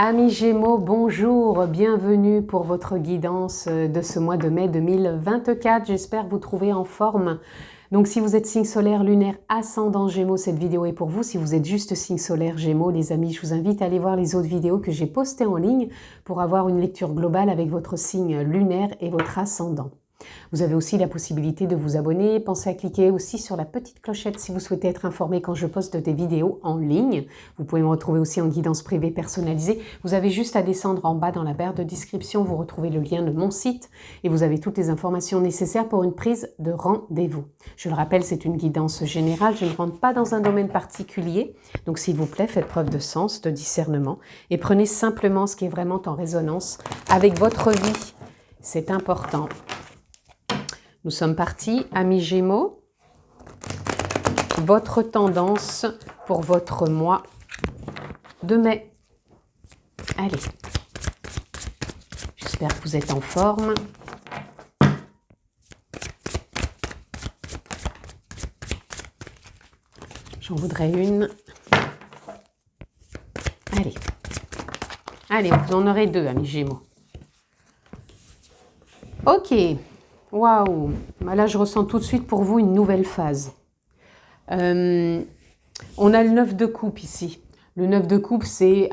Amis Gémeaux, bonjour, bienvenue pour votre guidance de ce mois de mai 2024. J'espère vous trouver en forme. Donc si vous êtes signe solaire, lunaire, ascendant Gémeaux, cette vidéo est pour vous. Si vous êtes juste signe solaire Gémeaux, les amis, je vous invite à aller voir les autres vidéos que j'ai postées en ligne pour avoir une lecture globale avec votre signe lunaire et votre ascendant. Vous avez aussi la possibilité de vous abonner. Pensez à cliquer aussi sur la petite clochette si vous souhaitez être informé quand je poste des vidéos en ligne. Vous pouvez me retrouver aussi en guidance privée personnalisée. Vous avez juste à descendre en bas dans la barre de description. Vous retrouvez le lien de mon site et vous avez toutes les informations nécessaires pour une prise de rendez-vous. Je le rappelle, c'est une guidance générale. Je ne rentre pas dans un domaine particulier. Donc s'il vous plaît, faites preuve de sens, de discernement et prenez simplement ce qui est vraiment en résonance avec votre vie. C'est important. Nous sommes partis, amis Gémeaux. Votre tendance pour votre mois de mai. Allez. J'espère que vous êtes en forme. J'en voudrais une. Allez. Allez, vous en aurez deux, amis Gémeaux. Ok. Waouh, là je ressens tout de suite pour vous une nouvelle phase. On a le 9 de coupe ici. Le 9 de coupe, c'est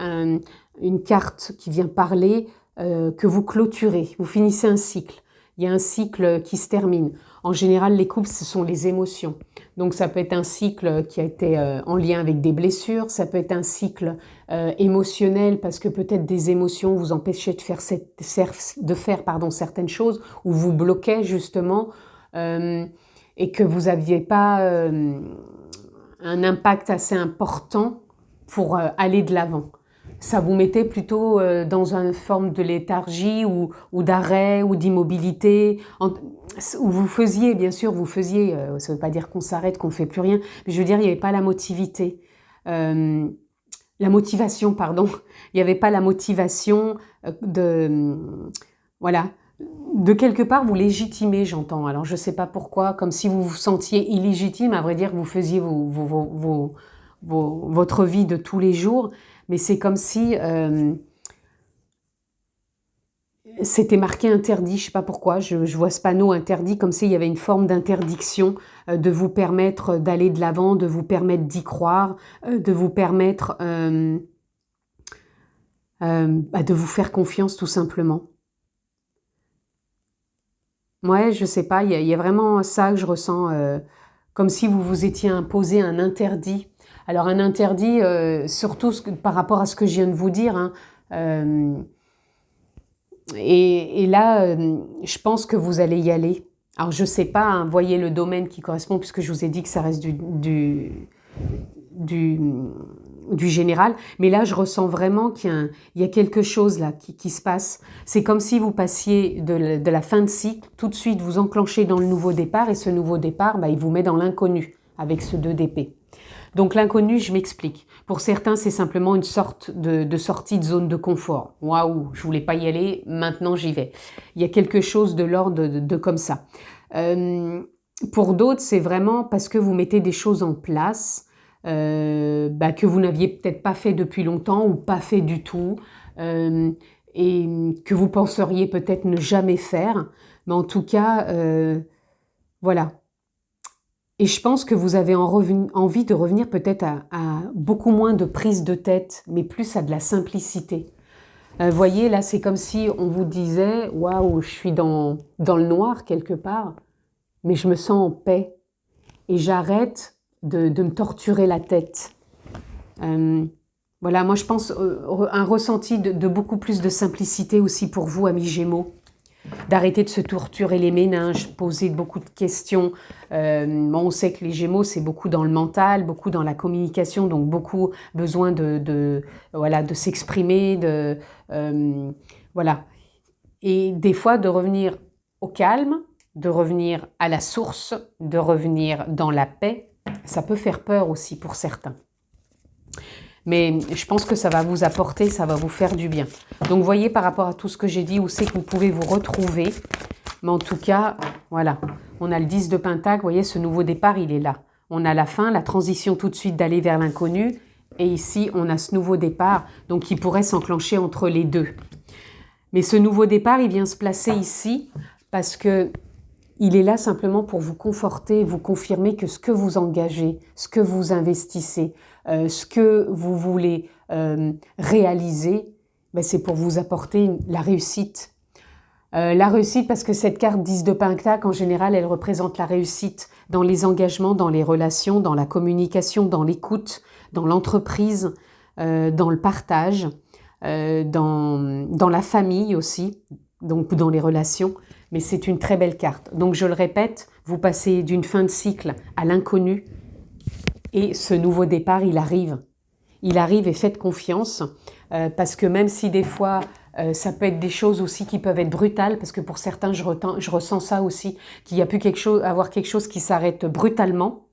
une carte qui vient parler que vous clôturez, vous finissez un cycle. Il y a un cycle qui se termine. En général, les coupes, ce sont les émotions. Donc ça peut être un cycle qui a été en lien avec des blessures, ça peut être un cycle émotionnel parce que peut-être des émotions vous empêchaient de faire, certaines choses ou vous bloquaient justement et que vous n'aviez pas un impact assez important pour aller de l'avant. Ça vous mettait plutôt dans une forme de léthargie ou d'arrêt ou d'immobilité. Où vous faisiez, bien sûr, ça ne veut pas dire qu'on s'arrête, qu'on ne fait plus rien, mais je veux dire, il n'y avait pas la motivation, pardon. Il n'y avait pas la motivation voilà, de quelque part vous légitimez, j'entends. Alors je ne sais pas pourquoi, comme si vous vous sentiez illégitime, à vrai dire, vous faisiez votre vie de tous les jours, mais c'est comme si c'était marqué interdit, je ne sais pas pourquoi, je vois ce panneau interdit, comme s'il y avait une forme d'interdiction de vous permettre d'aller de l'avant, de vous permettre d'y croire, de vous permettre de vous faire confiance tout simplement. Ouais, je ne sais pas, il y a vraiment ça que je ressens, comme si vous vous étiez imposé un interdit. Alors un interdit, surtout par rapport à ce que je viens de vous dire, hein, et là, je pense que vous allez y aller. Alors je ne sais pas, hein, voyez le domaine qui correspond, puisque je vous ai dit que ça reste du général, mais là je ressens vraiment qu'il y a quelque chose là qui se passe. C'est comme si vous passiez de la fin de cycle, tout de suite vous enclenchez dans le nouveau départ, et ce nouveau départ, il vous met dans l'inconnu avec ce 2 d'épée. Donc l'inconnu, je m'explique. Pour certains, c'est simplement une sorte de sortie de zone de confort. Waouh, je voulais pas y aller, maintenant j'y vais. Il y a quelque chose de l'ordre de comme ça. Pour d'autres, c'est vraiment parce que vous mettez des choses en place que vous n'aviez peut-être pas fait depuis longtemps ou pas fait du tout, et que vous penseriez peut-être ne jamais faire. Mais en tout cas, voilà. Et je pense que vous avez envie de revenir peut-être à beaucoup moins de prise de tête, mais plus à de la simplicité. Voyez, là, c'est comme si on vous disait « Waouh, je suis dans le noir quelque part, mais je me sens en paix. Et j'arrête de me torturer la tête. » Voilà, moi je pense un ressenti de beaucoup plus de simplicité aussi pour vous, amis Gémeaux. D'arrêter de se torturer les méninges, poser beaucoup de questions. On sait que les Gémeaux, c'est beaucoup dans le mental, beaucoup dans la communication, donc beaucoup besoin de s'exprimer, voilà. Et des fois, de revenir au calme, de revenir à la source, de revenir dans la paix, ça peut faire peur aussi pour certains. Mais je pense que ça va vous apporter, ça va vous faire du bien. Donc, voyez par rapport à tout ce que j'ai dit, où c'est que vous pouvez vous retrouver. Mais en tout cas, voilà, on a le 10 de Pentacle, vous voyez, ce nouveau départ, il est là. On a la fin, la transition tout de suite d'aller vers l'inconnu, Et ici, on a ce nouveau départ, donc qui pourrait s'enclencher entre les deux. Mais ce nouveau départ, il vient se placer ici parce que il est là simplement pour vous conforter, vous confirmer que ce que vous engagez, ce que vous investissez, ce que vous voulez réaliser, ben c'est pour vous apporter la réussite. La réussite, parce que cette carte 10 de Pentacle, en général, elle représente la réussite dans les engagements, dans les relations, dans la communication, dans l'écoute, dans l'entreprise, dans le partage, dans la famille aussi, donc dans les relations. Mais c'est une très belle carte. Donc je le répète, vous passez d'une fin de cycle à l'inconnu et ce nouveau départ, il arrive. Il arrive et faites confiance parce que même si des fois, ça peut être des choses aussi qui peuvent être brutales, parce que pour certains, je ressens ça aussi, qu'il y a pu avoir quelque chose qui s'arrête brutalement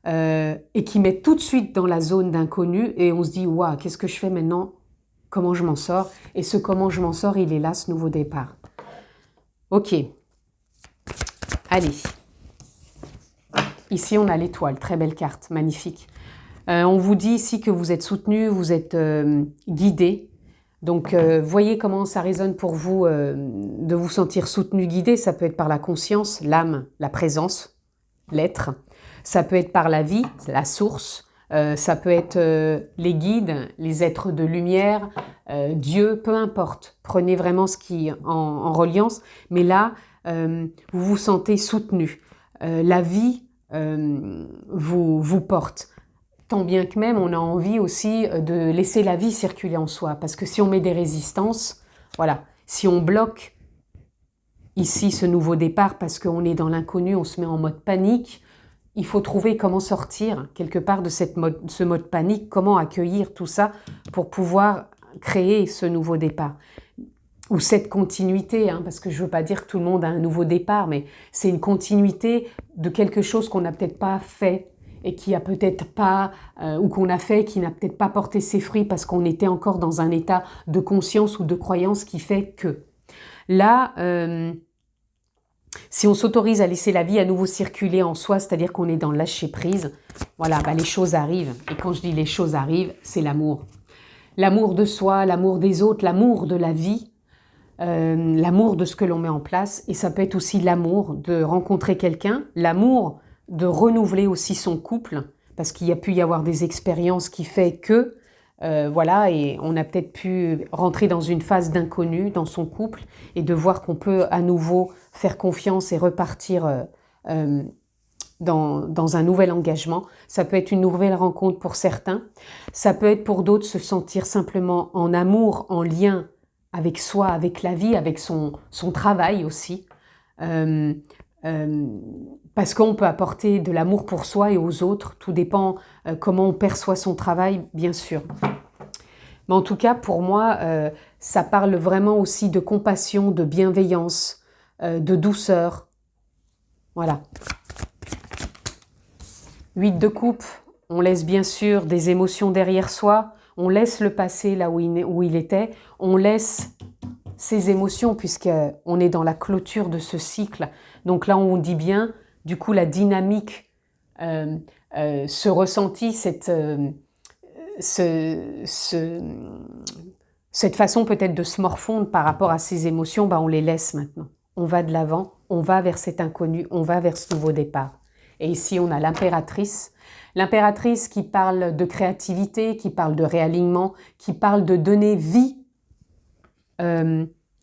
et qui met tout de suite dans la zone d'inconnu et on se dit « Waouh, qu'est-ce que je fais maintenant? Comment je m'en sors ?» Et ce « comment je m'en sors », il est là, ce nouveau départ. Ok, allez. Ici, on a l'étoile, très belle carte, magnifique. On vous dit ici que vous êtes soutenu, vous êtes guidé. Donc, voyez comment ça résonne pour vous de vous sentir soutenu, guidé. Ça peut être par la conscience, l'âme, la présence, l'être. Ça peut être par la vie, la source. Ça peut être les guides, les êtres de lumière, Dieu, peu importe. Prenez vraiment ce qui est en reliance. Mais là, vous vous sentez soutenu. La vie vous porte. Tant bien que même, on a envie aussi de laisser la vie circuler en soi. Parce que si on met des résistances, voilà, si on bloque ici ce nouveau départ parce qu'on est dans l'inconnu, on se met en mode panique, il faut trouver comment sortir quelque part de ce mode panique, comment accueillir tout ça pour pouvoir créer ce nouveau départ. Ou cette continuité, hein, parce que je ne veux pas dire que tout le monde a un nouveau départ, mais c'est une continuité de quelque chose qu'on n'a peut-être pas fait et qui a peut-être pas, ou qu'on a fait, qui n'a peut-être pas porté ses fruits parce qu'on était encore dans un état de conscience ou de croyance qui fait que. Là, si on s'autorise à laisser la vie à nouveau circuler en soi, c'est-à-dire qu'on est dans le lâcher-prise, voilà, bah les choses arrivent. Et quand je dis les choses arrivent, c'est l'amour. L'amour de soi, l'amour des autres, l'amour de la vie, l'amour de ce que l'on met en place. Et ça peut être aussi l'amour de rencontrer quelqu'un, l'amour de renouveler aussi son couple, parce qu'il y a pu y avoir des expériences qui fait que, voilà, et on a peut-être pu rentrer dans une phase d'inconnu dans son couple et de voir qu'on peut à nouveau faire confiance et repartir dans un nouvel engagement. Ça peut être une nouvelle rencontre pour certains. Ça peut être pour d'autres se sentir simplement en amour, en lien avec soi, avec la vie, avec son travail aussi. Parce qu'on peut apporter de l'amour pour soi et aux autres. Tout dépend comment on perçoit son travail, bien sûr. Mais en tout cas, pour moi, ça parle vraiment aussi de compassion, de bienveillance, de douceur. Voilà. 8 de coupe, on laisse bien sûr des émotions derrière soi. On laisse le passé là où il était. On laisse ces émotions puisqu'on est dans la clôture de ce cycle. Donc là, on dit bien, du coup, la dynamique, ce ressenti, cette façon peut-être de se morfondre par rapport à ces émotions, bah, on les laisse maintenant. On va de l'avant, on va vers cet inconnu, on va vers ce nouveau départ. Et ici, on a l'impératrice. L'impératrice qui parle de créativité, qui parle de réalignement, qui parle de donner vie à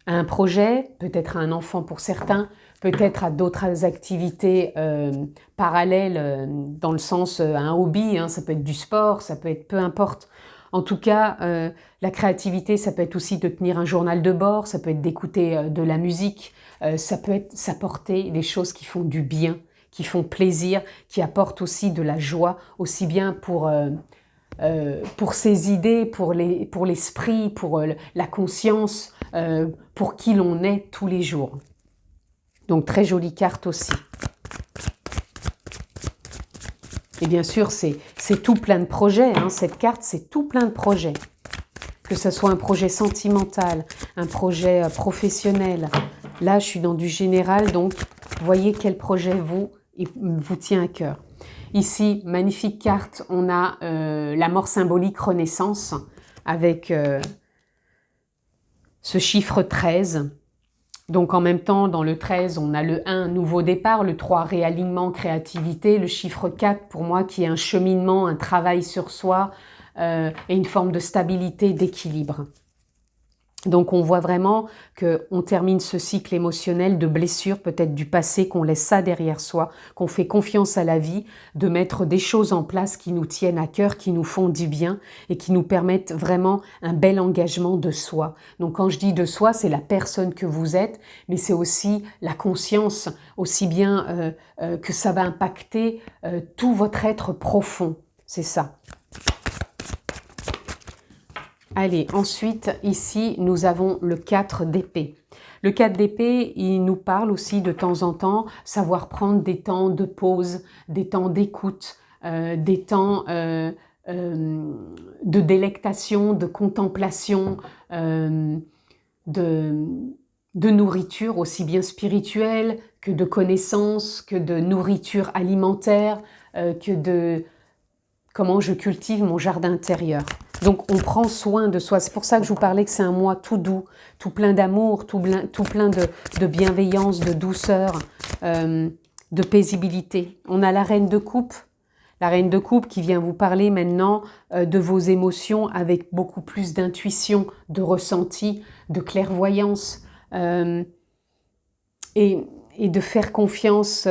un projet, peut-être à un enfant pour certains, peut-être à d'autres activités parallèles, dans le sens un hobby, hein, ça peut être du sport, ça peut être peu importe. En tout cas, la créativité, ça peut être aussi de tenir un journal de bord, ça peut être d'écouter de la musique, ça peut être s'apporter des choses qui font du bien, qui font plaisir, qui apportent aussi de la joie, aussi bien pour ses idées, pour l'esprit, pour la conscience, pour qui l'on est tous les jours. Donc très jolie carte aussi. Et bien sûr, c'est tout plein de projets. Hein. Cette carte, c'est tout plein de projets. Que ce soit un projet sentimental, un projet professionnel. Là, je suis dans du général, donc voyez quel projet vous tient à cœur. Ici, magnifique carte, on a la mort symbolique Renaissance avec ce chiffre 13. Donc en même temps, dans le 13, on a le 1, nouveau départ, le 3, réalignement, créativité, le chiffre 4 pour moi qui est un cheminement, un travail sur soi et une forme de stabilité, d'équilibre. Donc on voit vraiment qu'on termine ce cycle émotionnel de blessures, peut-être du passé, qu'on laisse ça derrière soi, qu'on fait confiance à la vie, de mettre des choses en place qui nous tiennent à cœur, qui nous font du bien et qui nous permettent vraiment un bel engagement de soi. Donc quand je dis de soi, c'est la personne que vous êtes, mais c'est aussi la conscience, aussi bien que ça va impacter tout votre être profond. C'est ça. Allez, ensuite, ici, nous avons le 4 d'épée. Le 4 d'épée, il nous parle aussi de temps en temps, savoir prendre des temps de pause, des temps d'écoute, des temps de délectation, de contemplation, de nourriture aussi bien spirituelle que de connaissances, que de nourriture alimentaire, que de comment je cultive mon jardin intérieur. Donc on prend soin de soi. C'est pour ça que je vous parlais que c'est un mois tout doux, tout plein d'amour, tout plein de bienveillance, de douceur, de paisibilité. On a la reine de coupe. La reine de coupe qui vient vous parler maintenant de vos émotions avec beaucoup plus d'intuition, de ressenti, de clairvoyance et de faire confiance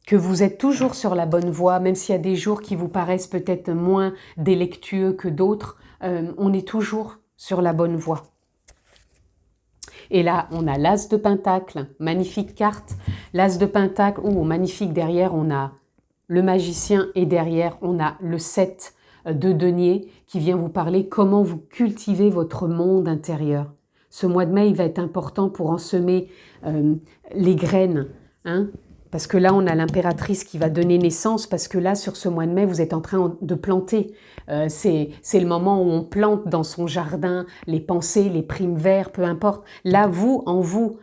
que vous êtes toujours sur la bonne voie, même s'il y a des jours qui vous paraissent peut-être moins délectueux que d'autres, on est toujours sur la bonne voie. Et là, on a l'As de Pentacle, magnifique carte. L'As de Pentacle, magnifique, derrière on a le magicien et derrière on a le 7 de denier qui vient vous parler comment vous cultivez votre monde intérieur. Ce mois de mai, il va être important pour ensemer les graines, hein. Parce que là, on a l'impératrice qui va donner naissance, parce que là, sur ce mois de mai, vous êtes en train de planter. C'est le moment où on plante dans son jardin les pensées, les primes verts, peu importe. Là, vous, en vous,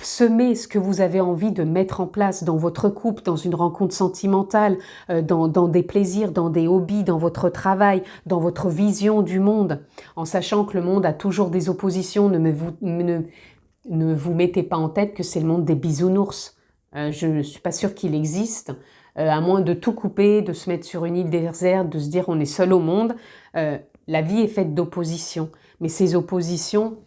semez ce que vous avez envie de mettre en place dans votre couple, dans une rencontre sentimentale, dans des plaisirs, dans des hobbies, dans votre travail, dans votre vision du monde, en sachant que le monde a toujours des oppositions. Ne vous mettez pas en tête que c'est le monde des bisounours. Je ne suis pas sûre qu'il existe, à moins de tout couper, de se mettre sur une île déserte, de se dire on est seul au monde. La vie est faite d'oppositions, mais ces oppositions,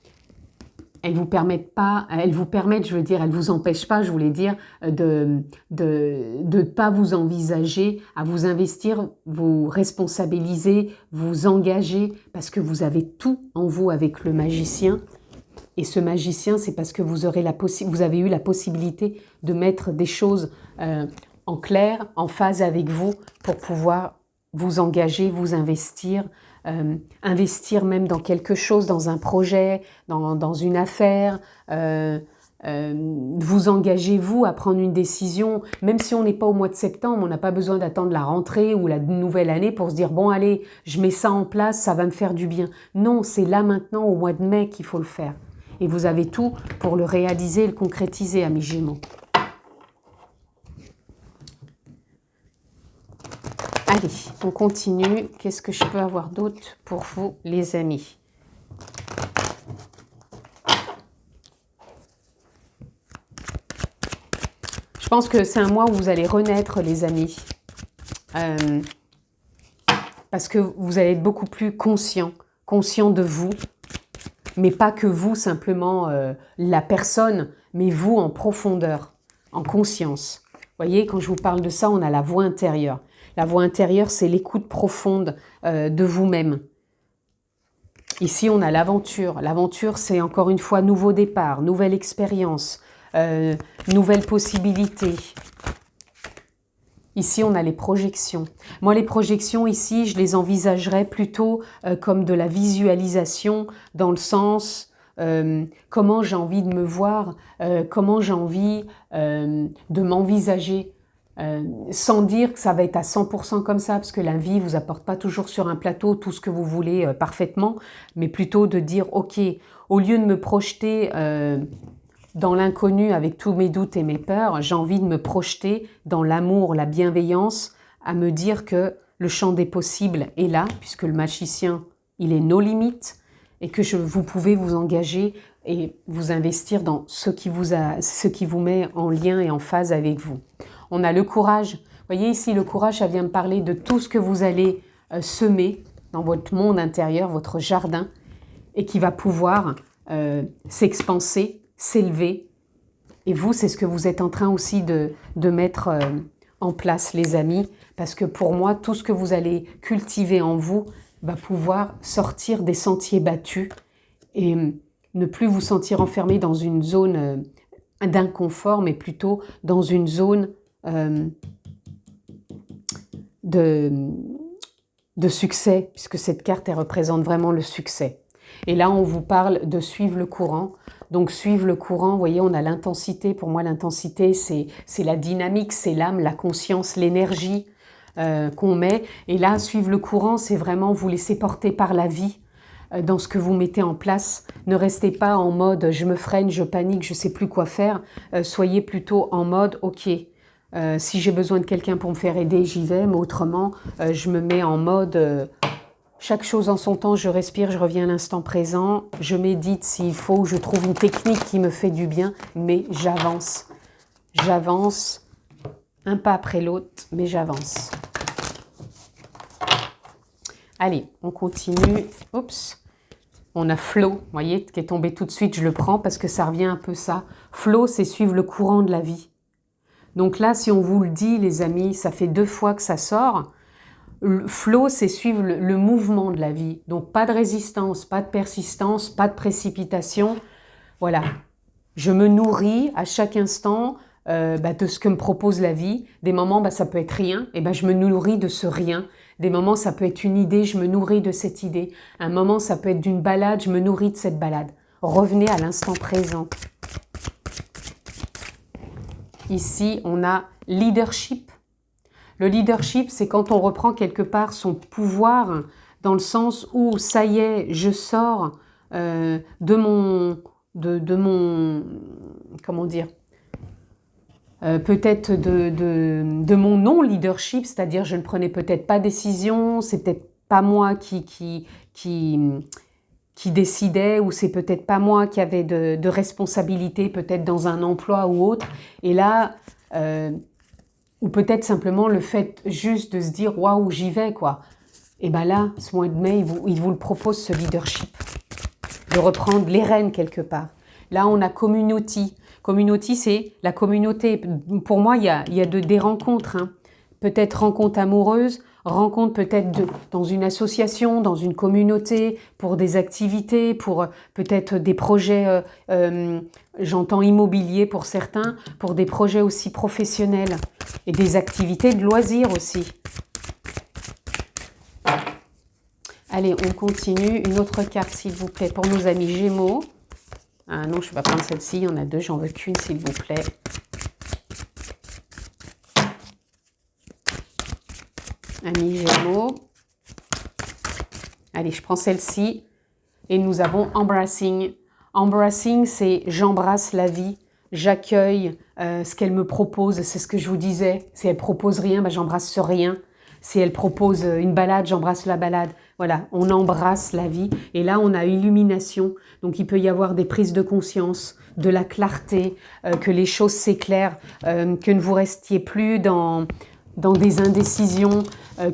elles vous permettent, je veux dire, elles vous empêchent pas, je voulais dire, de ne pas vous envisager, à vous investir, vous responsabiliser, vous engager, parce que vous avez tout en vous avec le magicien. Et ce magicien, c'est parce que vous avez eu la possibilité de mettre des choses en clair, en phase avec vous, pour pouvoir vous engager, vous investir, investir même dans quelque chose, dans un projet, dans une affaire, vous engagez vous à prendre une décision, même si on n'est pas au mois de septembre, on n'a pas besoin d'attendre la rentrée ou la nouvelle année pour se dire bon allez, je mets ça en place, ça va me faire du bien. Non, c'est là maintenant au mois de mai qu'il faut le faire. Et vous avez tout pour le réaliser et le concrétiser, amis Gémeaux. Allez, on continue. Qu'est-ce que je peux avoir d'autre pour vous, les amis? Je pense que c'est un mois où vous allez renaître, les amis. Parce que vous allez être beaucoup plus conscient de vous. Mais pas que vous, simplement la personne, mais vous en profondeur, en conscience. Vous voyez, quand je vous parle de ça, on a la voix intérieure. La voix intérieure, c'est l'écoute profonde de vous-même. Ici, on a l'aventure. L'aventure, c'est encore une fois nouveau départ, nouvelle expérience, nouvelle possibilité. Ici, on a les projections. Moi, les projections, ici, je les envisagerais plutôt comme de la visualisation, dans le sens comment j'ai envie de me voir, comment j'ai envie de m'envisager, sans dire que ça va être à 100% comme ça, parce que la vie ne vous apporte pas toujours sur un plateau tout ce que vous voulez parfaitement, mais plutôt de dire, ok, au lieu de me projeter dans l'inconnu avec tous mes doutes et mes peurs, j'ai envie de me projeter dans l'amour, la bienveillance, à me dire que le champ des possibles est là, puisque le magicien, il est nos limites, et que vous pouvez vous engager et vous investir dans ce qui vous met en lien et en phase avec vous. On a le courage. Vous voyez ici, le courage, ça vient me parler de tout ce que vous allez semer dans votre monde intérieur, votre jardin, et qui va pouvoir s'expanser, s'élever. Et vous, c'est ce que vous êtes en train aussi de mettre en place, les amis, parce que pour moi, tout ce que vous allez cultiver en vous va pouvoir sortir des sentiers battus et ne plus vous sentir enfermé dans une zone d'inconfort, mais plutôt dans une zone de succès, puisque cette carte, elle représente vraiment le succès. Et là, on vous parle de suivre le courant. Donc, suivre le courant, vous voyez, on a l'intensité. Pour moi, l'intensité, c'est la dynamique, c'est l'âme, la conscience, l'énergie qu'on met. Et là, suivre le courant, c'est vraiment vous laisser porter par la vie dans ce que vous mettez en place. Ne restez pas en mode « je me freine, je panique, je ne sais plus quoi faire ». Soyez plutôt en mode « ok ». Si j'ai besoin de quelqu'un pour me faire aider, j'y vais, mais autrement, je me mets en mode chaque chose en son temps, je respire, je reviens à l'instant présent, je médite s'il faut, je trouve une technique qui me fait du bien, mais j'avance. J'avance, un pas après l'autre, mais j'avance. Allez, on continue. Oups. On a flow, vous voyez, qui est tombé tout de suite, je le prends parce que ça revient un peu ça. Flow, c'est suivre le courant de la vie. Donc là, si on vous le dit, les amis, ça fait 2 fois que ça sort. Le flow, c'est suivre le mouvement de la vie. Donc, pas de résistance, pas de persistance, pas de précipitation. Voilà. Je me nourris à chaque instant de ce que me propose la vie. Des moments, ça peut être rien. Et je me nourris de ce rien. Des moments, ça peut être une idée. Je me nourris de cette idée. Un moment, ça peut être d'une balade. Je me nourris de cette balade. Revenez à l'instant présent. Ici, on a leadership. Le leadership, c'est quand on reprend quelque part son pouvoir dans le sens où, ça y est, je sors de mon comment dire, peut-être de mon non-leadership, c'est-à-dire je ne prenais peut-être pas décision, c'est peut-être pas moi qui décidait, ou c'est peut-être pas moi qui avait de responsabilité, peut-être dans un emploi ou autre. Et là, ou peut-être simplement le fait juste de se dire « waouh, j'y vais » quoi. Et là, ce mois de mai, il vous le propose, ce leadership, de reprendre les rênes quelque part. Là, on a community. Community, c'est la communauté. Pour moi, il y a des rencontres, hein. Peut-être rencontres amoureuses, rencontres peut-être dans une association, dans une communauté, pour des activités, pour peut-être des projets, j'entends immobilier pour certains, pour des projets aussi professionnels et des activités de loisirs aussi. Allez, on continue. Une autre carte, s'il vous plaît, pour nos amis Gémeaux. Ah non, je ne vais pas prendre celle-ci, il y en a 2, j'en veux qu'une, s'il vous plaît. Amis Gémeaux. Allez, je prends celle-ci. Et nous avons Embracing. Embracing, c'est j'embrasse la vie, j'accueille ce qu'elle me propose. C'est ce que je vous disais. Si elle propose rien, j'embrasse ce rien. Si elle propose une balade, j'embrasse la balade. Voilà, on embrasse la vie. Et là, on a illumination. Donc, il peut y avoir des prises de conscience, de la clarté, que les choses s'éclairent, que ne vous restiez plus dans des indécisions,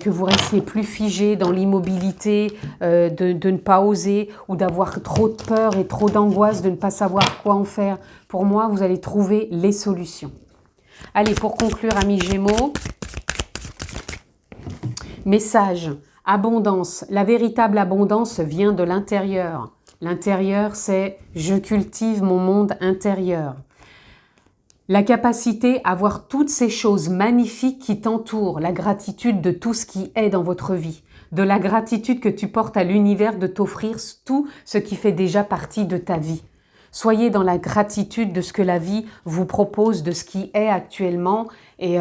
que vous restiez plus figé dans l'immobilité, de ne pas oser, ou d'avoir trop de peur et trop d'angoisse de ne pas savoir quoi en faire. Pour moi, vous allez trouver les solutions. Allez, pour conclure, amis Gémeaux, message, abondance. La véritable abondance vient de l'intérieur. L'intérieur, c'est « je cultive mon monde intérieur ». La capacité à voir toutes ces choses magnifiques qui t'entourent, la gratitude de tout ce qui est dans votre vie, de la gratitude que tu portes à l'univers de t'offrir tout ce qui fait déjà partie de ta vie. Soyez dans la gratitude de ce que la vie vous propose, de ce qui est actuellement, et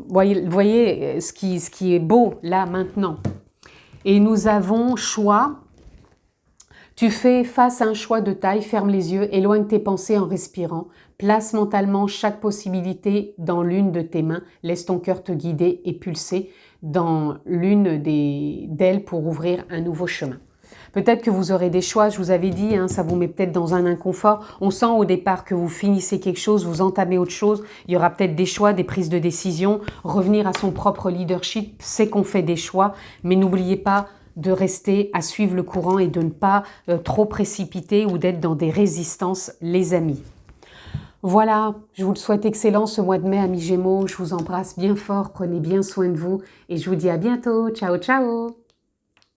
voyez ce qui est beau là maintenant. Et nous avons choix Tu fais face à un choix de taille, ferme les yeux, éloigne tes pensées en respirant, place mentalement chaque possibilité dans l'une de tes mains, laisse ton cœur te guider et pulser dans l'une d'elles pour ouvrir un nouveau chemin. Peut-être que vous aurez des choix, je vous avais dit, hein, ça vous met peut-être dans un inconfort. On sent au départ que vous finissez quelque chose, vous entamez autre chose. Il y aura peut-être des choix, des prises de décision. Revenir à son propre leadership, c'est qu'on fait des choix, mais n'oubliez pas de rester à suivre le courant et de ne pas trop précipiter ou d'être dans des résistances, les amis. Voilà, je vous le souhaite excellent ce mois de mai, amis Gémeaux. Je vous embrasse bien fort, prenez bien soin de vous et je vous dis à bientôt. Ciao, ciao!